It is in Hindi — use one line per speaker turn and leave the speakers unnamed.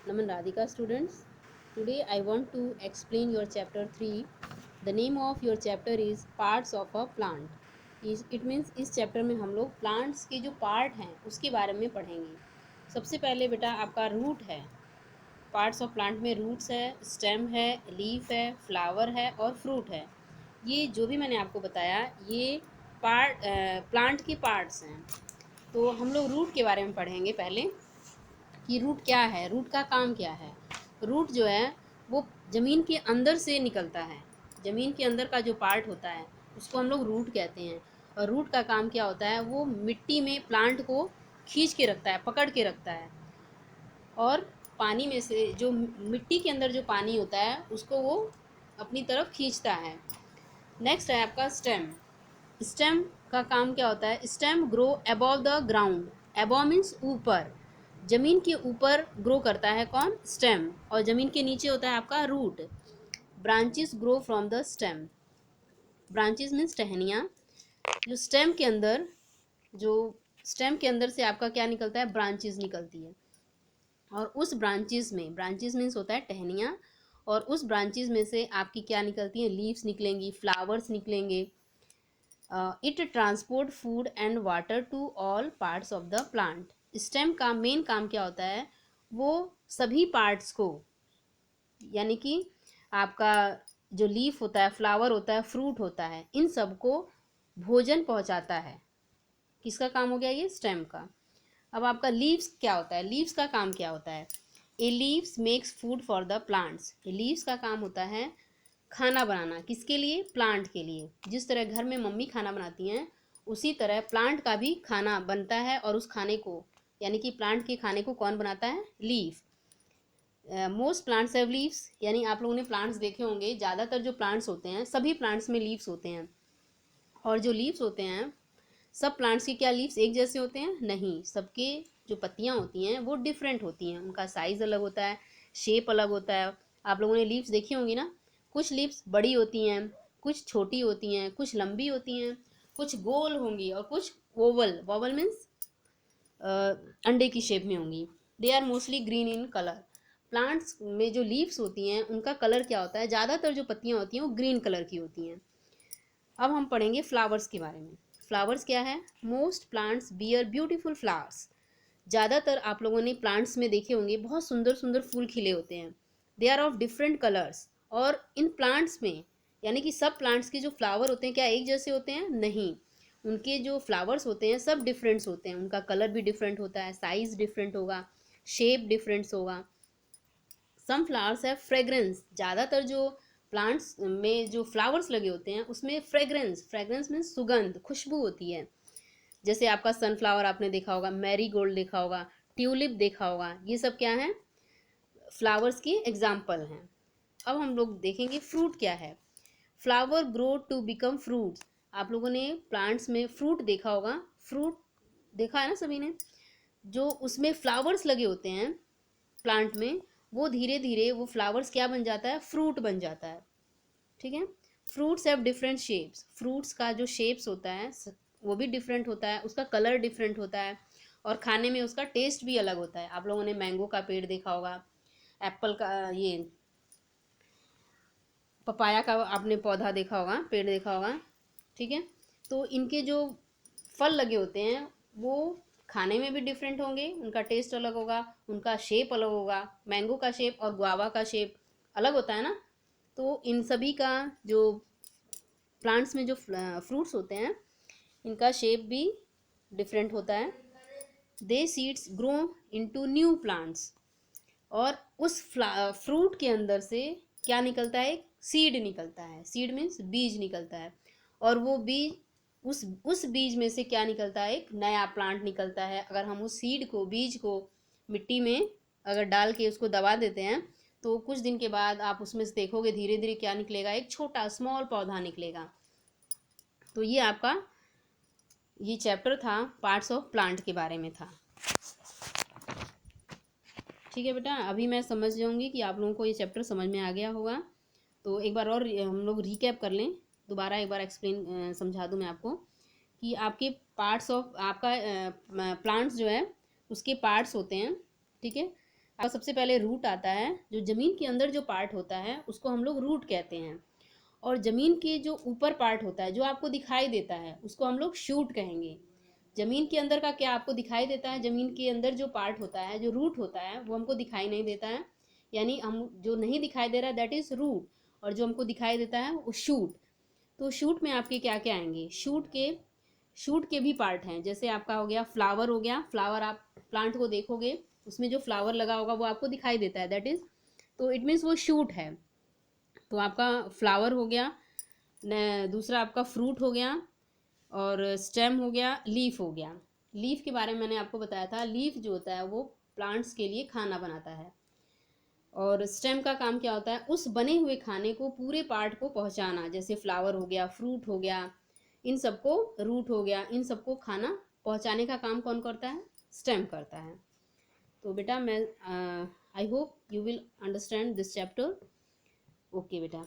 Naman Radhika students. Today I want to explain your chapter 3. The name of your chapter is Parts of a Plant. It means इस चैप्टर में हम लोग प्लांट्स के जो पार्ट हैं उसके बारे में पढ़ेंगे। सबसे पहले बेटा आपका रूट है। पार्ट्स ऑफ प्लांट में रूट्स है, स्टेम है, लीफ है, फ्लावर है और फ्रूट है। ये जो भी मैंने आपको बताया ये प्लांट के पार्ट्स हैं। तो हम लोग रूट के बारे में पढ़ेंगे पहले कि रूट क्या है, रूट का काम क्या है। रूट जो है वो ज़मीन के अंदर से निकलता है। ज़मीन के अंदर का जो पार्ट होता है उसको हम लोग रूट कहते हैं। और रूट का काम क्या होता है, वो मिट्टी में प्लांट को खींच के रखता है, पकड़ के रखता है। और पानी में से जो मिट्टी के अंदर जो पानी होता है उसको वो अपनी तरफ खींचता है। नेक्स्ट है आपका स्टेम। स्टेम का काम क्या होता है, stem grow above the ground. Above means ऊपर, जमीन के ऊपर ग्रो करता है कौन, स्टेम। और जमीन के नीचे होता है आपका root. Branches grow from the stem. Branches means टहनियाँ। जो स्टेम के अंदर जो स्टेम के अंदर से आपका क्या निकलता है, ब्रांचेस निकलती है। और उस ब्रांचेस में, ब्रांचेस मीन्स होता है टहनियाँ, और उस ब्रांचेस में से आपकी क्या निकलती हैं, लीव्स निकलेंगी, फ्लावर्स निकलेंगे। It transport food and water to all parts of the plant. Stem का मेन काम क्या होता है, वो सभी पार्ट्स को, यानी कि आपका जो लीफ होता है, फ्लावर होता है, फ्रूट होता है, इन सबको भोजन पहुंचाता है। किसका काम हो गया ये, स्टेम का। अब आपका लीव्स क्या होता है, लीव्स का काम क्या होता है। A leaves makes food for the plants. Leaves का काम होता है खाना बनाना, किसके लिए, प्लांट के लिए। जिस तरह घर में मम्मी खाना बनाती हैं उसी तरह प्लांट का भी खाना बनता है। और उस खाने को, यानी कि प्लांट के खाने को कौन बनाता है, leaf. Most plants have leaves, यानी आप लोगों ने प्लांट्स देखे होंगे, ज़्यादातर जो प्लांट्स होते हैं सभी प्लांट्स में लीव्स होते हैं। और जो लीव्स होते हैं, सब प्लांट्स की क्या लीव्स एक जैसे होते हैं, नहीं। सबके जो पत्तियां होती हैं वो डिफरेंट होती हैं, उनका साइज़ अलग होता है, शेप अलग होता है। आप लोगों ने लीव्स देखी होंगी ना, कुछ लीव्स बड़ी होती हैं, कुछ छोटी होती हैं, कुछ लंबी होती हैं, कुछ गोल होंगी और कुछ ओवल। ओवल मीन्स अंडे की शेप में होंगी। They are mostly green in colour. Plants में जो लीव्स होती हैं उनका कलर क्या होता है, ज़्यादातर जो पत्तियां होती हैं वो ग्रीन कलर की होती हैं। अब हम पढ़ेंगे फ्लावर्स के बारे में। फ्लावर्स क्या है, most plants bear beautiful flowers. ज़्यादातर आप लोगों ने प्लांट्स में देखे होंगे बहुत सुंदर सुंदर फूल खिले होते हैं। They are of different colours. और इन प्लांट्स में, यानी कि सब प्लांट्स के जो फ्लावर होते हैं क्या एक जैसे होते हैं, नहीं। उनके जो फ्लावर्स होते हैं सब डिफरेंट्स होते हैं, उनका कलर भी डिफरेंट होता है, साइज़ डिफरेंट होगा, शेप डिफरेंट्स होगा। सम फ्लावर्स है फ्रेग्रेंस। ज़्यादातर जो प्लांट्स में जो फ्लावर्स लगे होते हैं उसमें फ्रेग्रेंस, फ्रेग्रेंस मीन्स सुगंध, खुशबू होती है। जैसे आपका सनफ्लावर आपने देखा होगा, मैरी गोल्ड देखा होगा, ट्यूलिप देखा होगा, ये सब क्या है, फ्लावर्स की एग्जाम्पल हैं। अब हम लोग देखेंगे फ्रूट क्या है। Flower grow to become fruits. आप लोगों ने प्लांट्स में फ्रूट देखा होगा, फ्रूट देखा है ना सभी ने। जो उसमें फ्लावर्स लगे होते हैं प्लांट में, वो धीरे धीरे वो फ्लावर्स क्या बन जाता है, फ्रूट बन जाता है। ठीक है। Fruits have different shapes. Fruits का जो शेप्स होता है वो भी डिफरेंट होता है, उसका कलर डिफरेंट होता है, और खाने में उसका टेस्ट भी अलग होता है। आप लोगों ने मैंगो का पेड़ देखा होगा, एप्पल का, ये पपाया का आपने पौधा देखा होगा, पेड़ देखा होगा। ठीक है। तो इनके जो फल लगे होते हैं वो खाने में भी डिफरेंट होंगे, उनका टेस्ट अलग होगा, उनका शेप अलग होगा। मैंगो का शेप और गुआवा का शेप अलग होता है ना। तो इन सभी का जो प्लांट्स में जो फ्रूट्स होते हैं इनका शेप भी डिफरेंट होता है। The seeds grow into new plants. और उस फ्रूट के अंदर से क्या निकलता है, एक सीड निकलता है। सीड मीन्स बीज निकलता है। और वो बीज, उस बीज में से क्या निकलता है, एक नया प्लांट निकलता है। अगर हम उस सीड को, बीज को मिट्टी में अगर डाल के उसको दबा देते हैं तो कुछ दिन के बाद आप उसमें से देखोगे धीरे धीरे क्या निकलेगा, एक छोटा स्मॉल पौधा निकलेगा। तो ये आपका ये चैप्टर था, पार्ट्स ऑफ प्लांट के बारे में था। ठीक है बेटा, अभी मैं समझ जाऊंगी कि आप लोगों को ये चैप्टर समझ में आ गया होगा। तो एक बार और हम लोग रिकैप कर लें, दोबारा एक बार एक्सप्लेन समझा दूं मैं आपको कि आपके पार्ट्स ऑफ आपका प्लांट्स जो है उसके पार्ट्स होते हैं। ठीक है। आपका सबसे पहले रूट आता है। जो ज़मीन के अंदर जो पार्ट होता है उसको हम लोग रूट कहते हैं, और ज़मीन के जो ऊपर पार्ट होता है जो आपको दिखाई देता है उसको हम लोग शूट कहेंगे। ज़मीन के अंदर का क्या आपको दिखाई देता है? ज़मीन के अंदर जो पार्ट होता है, जो रूट होता है, वो हमको दिखाई नहीं देता है, यानी हम जो नहीं दिखाई दे रहा है दैट इज़ रूट, और जो हमको दिखाई देता है वो शूट। तो शूट में आपके क्या क्या आएंगे? शूट के भी पार्ट हैं। जैसे आपका हो गया फ्लावर, हो गया फ्लावर, आप प्लांट को देखोगे उसमें जो फ्लावर लगा होगा वो आपको दिखाई देता है, दैट इज़, तो इट मीन्स वो शूट है। तो आपका फ्लावर हो गया, दूसरा आपका फ्रूट हो गया, और स्टेम हो गया, लीफ हो गया। लीफ के बारे में मैंने आपको बताया था, लीफ जो होता है वो प्लांट्स के लिए खाना बनाता है, और स्टेम का काम क्या होता है? उस बने हुए खाने को पूरे पार्ट को पहुंचाना। जैसे फ्लावर हो गया, फ्रूट हो गया, इन सबको, रूट हो गया, इन सबको खाना पहुंचाने का काम कौन करता है? स्टेम करता है। तो बेटा मैं I hope you will understand this chapter. Okay बेटा।